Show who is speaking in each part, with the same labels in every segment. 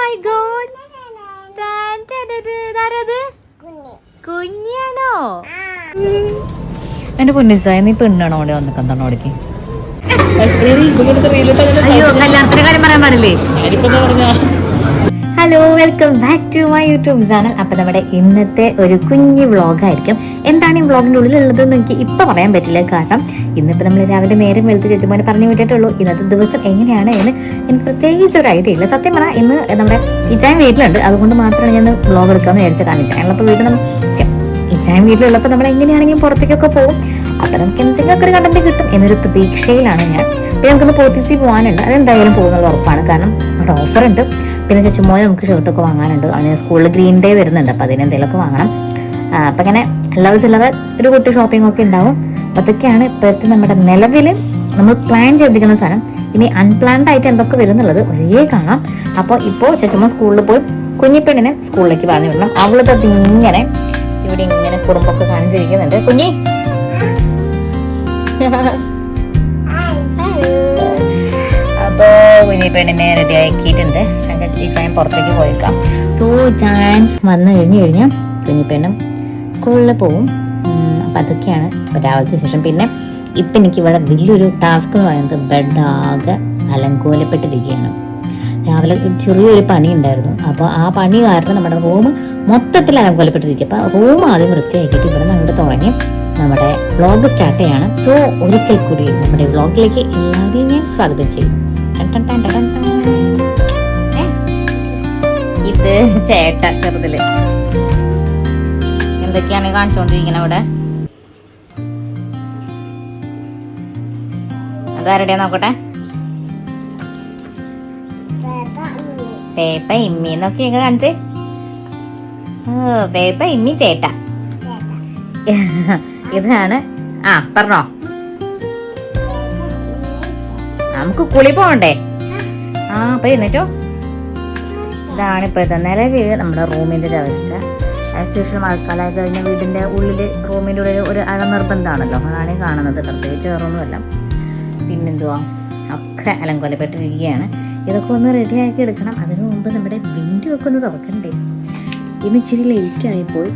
Speaker 1: My God, കുഞ്ഞാണോ? എന്റെ പൊന്നിസായ നീ പെണ്ണാണോ അവിടെ വന്നിട്ട് എന്താണ് അവിടേക്ക്? അയ്യോ, കല്യാണത്തിന്റെ കാര്യം പറയാൻ പാടില്ലേ? Hello, welcome back to my YouTube channel. അപ്പൊ നമ്മുടെ ഇന്നത്തെ ഒരു കുഞ്ഞു വ്ളോഗായിരിക്കും. എന്താണ് ഈ വ്ളോഗിന്റെ ഉള്ളിലുള്ളതെന്ന് എനിക്ക് ഇപ്പൊ പറയാൻ പറ്റില്ല. കാരണം ഇന്നിപ്പോ നമ്മൾ രാവിലെ നേരം വെളുത്ത് ചേച്ചിമാരെ പറഞ്ഞു വിട്ടിട്ടുള്ളൂ. ഇന്നത്തെ ദിവസം എങ്ങനെയാണ് എന്ന് എനിക്ക് പ്രത്യേകിച്ച് ഒരു ഐഡിയ ഇല്ല. സത്യം പറഞ്ഞാൽ ഇന്ന് നമ്മുടെ ഇച്ചായൻ വീട്ടിലുണ്ട്, അതുകൊണ്ട് മാത്രമാണ് ഞാൻ വ്ളോഗ് എടുക്കാമെന്ന് വിചാരിച്ച. കാരണം ഇച്ചായനുള്ളപ്പോൾ ഇച്ചായൻ വീട്ടിലുള്ളപ്പോൾ നമ്മൾ എങ്ങനെയാണെങ്കിലും പുറത്തേക്കൊക്കെ പോകും. അപ്പൊ നമുക്ക് എന്തെങ്കിലുമൊക്കെ ഒരു കണ്ടന്റ് കിട്ടും എന്നൊരു പ്രതീക്ഷയിലാണ് ഞാൻ. പിന്നെ നമുക്കൊന്ന് പോത്തീസി പോകാനുണ്ട്, അതെന്തായാലും പോകുന്നുള്ള ഉറപ്പാണ്. കാരണം അവിടെ ഓഫർ ഉണ്ട്. പിന്നെ ചുമ്മാ നമുക്ക് ഷർട്ടൊക്കെ വാങ്ങാനുണ്ട്. അതിന് സ്കൂളിൽ ഗ്രീൻ ഡേ വരുന്നുണ്ട്, അപ്പം അതിനെന്തെങ്കിലുമൊക്കെ വാങ്ങണം. അപ്പം ഇങ്ങനെ അല്ലാതെ ചില്ലറ ഒരു കുട്ടി ഷോപ്പിംഗ് ഒക്കെ ഉണ്ടാവും. അപ്പം അതൊക്കെയാണ് ഇപ്പോഴത്തെ നമ്മുടെ നിലവിൽ നമ്മൾ പ്ലാൻ ചെയ്തിരിക്കുന്ന സാധനം. ഇനി അൺപ്ലാൻഡ് ആയിട്ട് എന്തൊക്കെ വരുന്നുള്ളത് വഴിയേ കാണാം. അപ്പോൾ ഇപ്പോൾ ചുമ്മാ സ്കൂളിൽ പോയി കുഞ്ഞിപ്പെണ്ണിനെ സ്കൂളിലേക്ക് പറഞ്ഞു വിടണം. അവളത് ഇങ്ങനെ ഇവിടെ ഇങ്ങനെ കുറുമ്പൊക്കെ കാണിച്ചിരിക്കുന്നുണ്ട്. കുഞ്ഞി അപ്പോ കുഞ്ഞിപ്പെണ്ണിനെ റെഡി ആക്കിയിട്ടുണ്ട്. ഈ ചായൻ പുറത്തേക്ക് പോയേക്കാം. സോ ചായൻ വന്നു കഴിഞ്ഞാൽ കുഞ്ഞിപ്പെണ്ണും സ്കൂളിൽ പോവും. അപ്പം അതൊക്കെയാണ് ഇപ്പം രാവിലത്തെ ശേഷം. പിന്നെ ഇപ്പം എനിക്ക് ഇവിടെ വലിയൊരു ടാസ്ക് എന്ന് പറയുന്നത് ബെഡാകെ അലങ്കോലപ്പെട്ടിരിക്കുകയാണ്. രാവിലെ ചെറിയൊരു പണി ഉണ്ടായിരുന്നു. അപ്പോൾ ആ പണി കാരണം നമ്മുടെ റൂം മൊത്തത്തിൽ അലങ്കോലപ്പെട്ടിരിക്കുക. അപ്പോൾ റൂം ആദ്യം വൃത്തിയാക്കിയിട്ട് ഇവിടെ നിന്ന് അങ്ങോട്ട് തുടങ്ങി നമ്മുടെ വ്ളോഗ് സ്റ്റാർട്ട് ചെയ്യാണ്. സോ ഒരിക്കൽ കൂടി നമ്മുടെ വ്ളോഗിലേക്ക് എല്ലാവരെയും ഞാൻ സ്വാഗതം ചെയ്യും. ഇത് ചേട്ട ചെറുതില് എന്തൊക്കെയാണ് കാണിച്ചോണ്ടിരിക്കുന്നത് അവിടെ? അതാരുടെയാ നോക്കട്ടെ. പേപ്പ ഇമ്മി എന്നൊക്കെയൊക്കെ കാണിച്ചേ. ഓ, പേപ്പ ഇമ്മി ചേട്ട. ഇതാണ്. പറഞ്ഞോ, നമുക്ക് കുളി പോകണ്ടേ? അപ്പൊ എന്നിട്ടോ ഇതാണ് ഇപ്പോഴത്തെ നിലവിൽ നമ്മുടെ റൂമിന്റെ ഒരു അവസ്ഥ. ആസ് യൂഷ്വൽ മഴക്കാലമായി കഴിഞ്ഞ വീടിന്റെ ഉള്ളിൽ റൂമിന്റെ ഉള്ളിൽ ഒരു അഴ നിർബന്ധമാണല്ലോ. അതാണ് ഈ കാണുന്നത്, പ്രത്യേകിച്ച് വേറൊന്നുമല്ല. പിന്നെന്തുവാ, ഒക്കെ അലങ്കോലപ്പെട്ടിരിക്കുകയാണ്. ഇതൊക്കെ ഒന്ന് റെഡിയാക്കി എടുക്കണം. അതിനു മുമ്പ് നമ്മുടെ വിൻഡോ ഒക്കെ ഒന്ന് തുറക്കണ്ടേ. ഇന്ന് ഇച്ചിരി ലേറ്റ് ആയിപ്പോയി.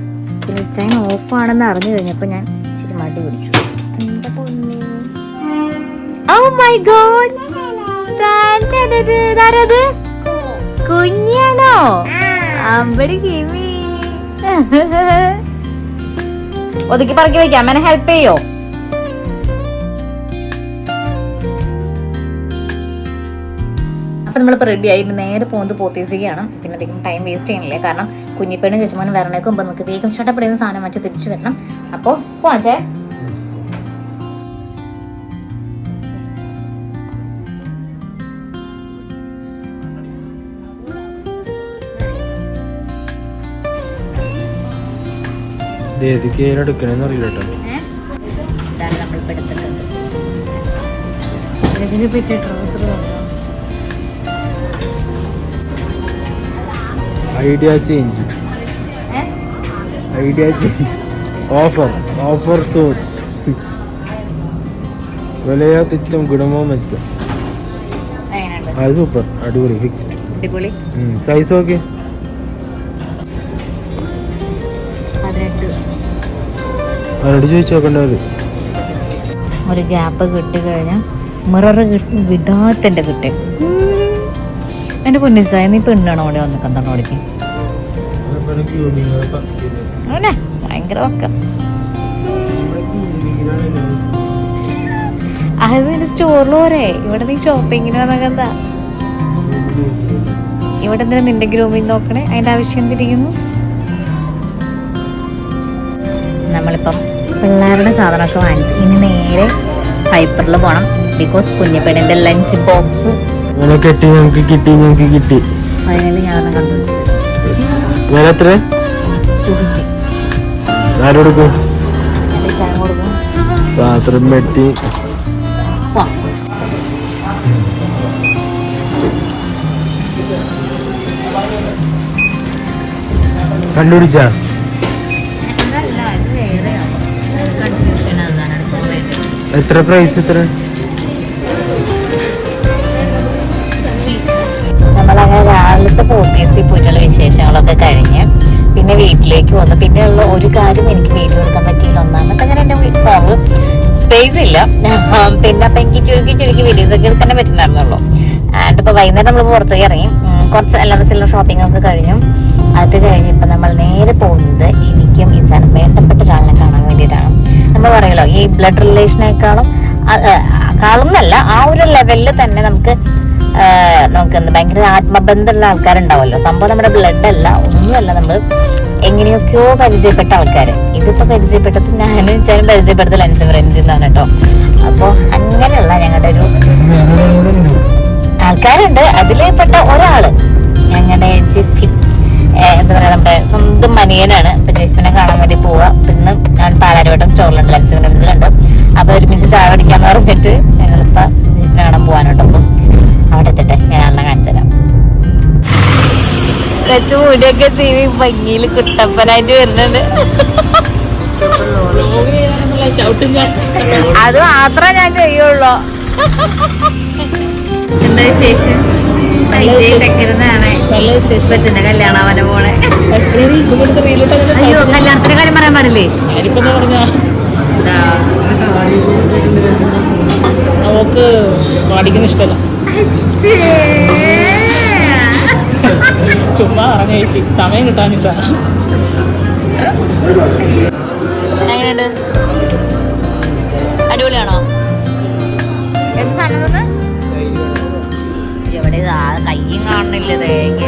Speaker 1: പിന്നെ ഇച്ചായൻ ഓഫാണെന്ന് അറിഞ്ഞു കഴിഞ്ഞപ്പോൾ ഞാൻ ഇച്ചിരി മടി പിടിച്ചു. എന്താ പൊന്നേ, ഓ മൈ ഗോഡ്, കുഞ്ഞാണോ? അമ്പടി കിമി ഒതുക്കി പറക്കി വയ്ക്കാം. അമ്മേനെ ഹെൽപ്പ് ചെയ്യോ? അപ്പൊ നമ്മളിപ്പോ റെഡി ആയി. നേരെ പോകുന്നത് പോത്തീസിയാണ്. പിന്നെ അധികം ടൈം വേസ്റ്റ് ചെയ്യണില്ലേ. കാരണം കുഞ്ഞിപ്പെണ്ണും ചേച്ചിമാനും വരണേക്ക് മുമ്പ് നമുക്ക് വേഗം ഇഷ്ടപ്പെടുന്ന സാധനം വെച്ച് തിരിച്ചു വരണം. അപ്പോ പോവാച്ചേ.
Speaker 2: എടുക്കണെന്ന് അറിയില്ല കേട്ടോ.
Speaker 1: ഇതാണ് നമ്മളിപ്പോ എടുത്തിട്ടുണ്ട്. ഇതിനെ പറ്റിയ trouser
Speaker 2: idea change offer suit വിലയോ തുച്ഛം ഗുണമോ മെച്ചം. അത് സൂപ്പർ, അടിപൊളി, ഫിക്സ്ഡ്,
Speaker 1: അടിപൊളി.
Speaker 2: Size okay. അവരോട് ചോദിച്ചു നോക്കണ്ടത്.
Speaker 1: ഒരു ഗ്യാപ്പ് കിട്ടി കഴിഞ്ഞാൽ മിറർ വിടാത്തന്റെ കിട്ടി. എന്റെ പൊന്നിസായ നീ പെണ്ണാണോ അവിടെ വന്നിട്ട് എന്താണ് അവിടേക്ക്? അവനെ ഭയങ്കര ഒക്കെ അത് നിന്റെ സ്റ്റോറിൽ പോരെ. ഇവിടെ നീ ഷോപ്പിങ്ങിന് വന്നൊക്കെ എന്താ? ഇവിടെ എന്തിനാ നിന്റെ ഗ്രൂമിങ് നോക്കണേ? അതിന്റെ ആവശ്യം എന്തിരിക്കുന്നു? നമ്മളിപ്പം പിള്ളേരുടെ സാധനമൊക്കെ വാങ്ങിച്ചു. ഇനി നേരെ ഹൈപ്പറിൽ പോണം. ബിക്കോസ് കുഞ്ഞിപ്പെണ്ണിന്റെ ലഞ്ച് ബോക്സ്
Speaker 2: കിട്ടി.
Speaker 1: ഫൈനലി ഞാനൊന്ന് കണ്ടുപിടിച്ചു.
Speaker 2: കണ്ടുപിടിച്ചാ എത്ര പ്രൈസ്? എത്ര?
Speaker 1: നമ്മളങ്ങനെ രാവിലത്തെ ഇന്നത്തെ പോത്തീസിൽ പോയിട്ടുള്ള വിശേഷങ്ങളൊക്കെ കഴിഞ്ഞ് പിന്നെ വീട്ടിലേക്ക് വന്നു. പിന്നെ ഉള്ള ഒരു കാര്യം എനിക്ക് വീഡിയോ എടുക്കാൻ പറ്റിയില്ല. ഒന്നാമത്തെ കാര്യം എൻ്റെ ഫോണിൽ സ്പേസ് ഇല്ല. പിന്നെ അപ്പൊ എനിക്ക് ചുരുക്കി വീഡിയോസ് ഒക്കെ എടുക്കാൻ പറ്റുന്നുണ്ടായിരുന്നുള്ളൂ. ആൻഡ് ഇപ്പൊ വൈകുന്നേരം നമ്മൾ പുറത്തേക്ക് ഇറങ്ങി കുറച്ച് എല്ലാവരും ചില ഷോപ്പിംഗ് ഒക്കെ കഴിഞ്ഞു. അത് കഴിഞ്ഞ് ഇപ്പൊ നമ്മൾ നേരെ പോകുന്നത് എനിക്കും ഇൻസാനും വേണ്ടപ്പെട്ട ഒരാളിനെ കാണാൻ വേണ്ടിയിട്ടാണ്. നമ്മൾ പറയല്ലോ ഈ ബ്ലഡ് റിലേഷനേക്കാളും എന്നല്ല, ആ ഒരു ലെവലിൽ തന്നെ നമുക്ക് ഭയങ്കര ആത്മബന്ധമുള്ള ആൾക്കാരുണ്ടാവുമല്ലോ. സംഭവം നമ്മുടെ ബ്ലഡ് അല്ല, ഒന്നുമല്ല, നമ്മൾ എങ്ങനെയൊക്കെയോ പരിചയപ്പെട്ട ആൾക്കാര്. ഇതിപ്പോ പരിചയപ്പെട്ടത് ഞാൻ പരിചയപ്പെടുത്ത ലെൻസ് ഫ്രണ്ട്സ് എന്നാണ് കേട്ടോ. അപ്പൊ അങ്ങനെയുള്ള ഞങ്ങളുടെ ഒരു ആൾക്കാരുണ്ട്. അതിൽപ്പെട്ട ഒരാള് ഞങ്ങളുടെ ജിഫിൻ, എന്താ പറയാ, നമ്മുടെ സ്വന്തം മനിയനാണ്. അപ്പൊ ജിഫിനെ കാണാൻ വേണ്ടി പോവാ. ഇന്ന് ഞാൻ പാലാരിവട്ടം സ്റ്റോറിലുണ്ട്, ലെൻസ് ഫ്രണ്ട്സിലുണ്ട്. അപ്പൊ ഒരുമിച്ച് ചായ കുടിക്കാന്ന് പറഞ്ഞിട്ട് ഞങ്ങളിപ്പോ ജിഫിനെ കാണാൻ പോവാനോട്ടോ. അപ്പം അവിടെ എത്തട്ടെ, ഞാൻ അണ്ണ കാണിച്ചു തരാം. കൊച്ചു മുടിയൊക്കെ ചെയ്ത് ഭംഗിയിൽ കുട്ടപ്പനായിട്ട് വരുന്നുണ്ട്. അത് മാത്രമേ ഞാൻ ചെയ്യുള്ളൂ. എന്താ വിശേഷം? കൊച്ചിന്റെ കല്യാണവന പോണെ. അയ്യോ, കല്യാണത്തിന്റെ കാര്യം പറയാൻ പാടില്ലേ?
Speaker 3: അവക്ക് പാടിക്കുന്ന ഇഷ്ടമല്ല. ചുമ്മാ പറഞ്ഞ ചേച്ചി, സമയം കിട്ടാനില്ല.
Speaker 1: എങ്ങനെയുണ്ട്? അടിപൊളിയാണോ? എന്ത് സാധനം? എവിടെ കയ്യും കാണുന്നില്ല തേങ്ങ.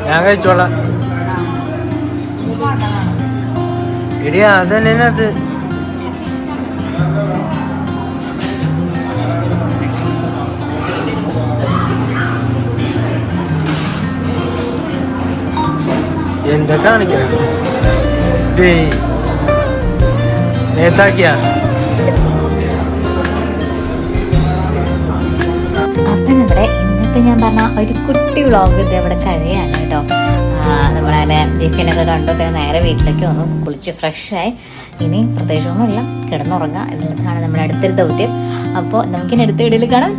Speaker 2: ഞാൻ കഴിച്ചോളാം. ഇടിയാ അതന്നെ അത്. എന്താ കാണിക്കണ നേതാക്കിയാ?
Speaker 1: അപ്പം നമ്മുടെ ഇന്നത്തെ ഞാൻ പറഞ്ഞ ഒരു കുട്ടി വ്ളോഗ് ഇത് ഇവിടെ കഴിയാണ് കേട്ടോ. നമ്മളങ്ങനെ ജിഫിനൊക്കെ കണ്ടു. പിന്നെ നേരെ വീട്ടിലേക്ക് വന്നു, കുളിച്ച് ഫ്രഷായി. ഇനി പ്രത്യേകിച്ചൊന്നുമില്ല, കിടന്നുറങ്ങുക എന്നുള്ളതാണ് നമ്മുടെ അടുത്തൊരു ദൗത്യം. അപ്പോൾ നമുക്കിനി അടുത്ത വീഡിയോയിൽ കാണാം.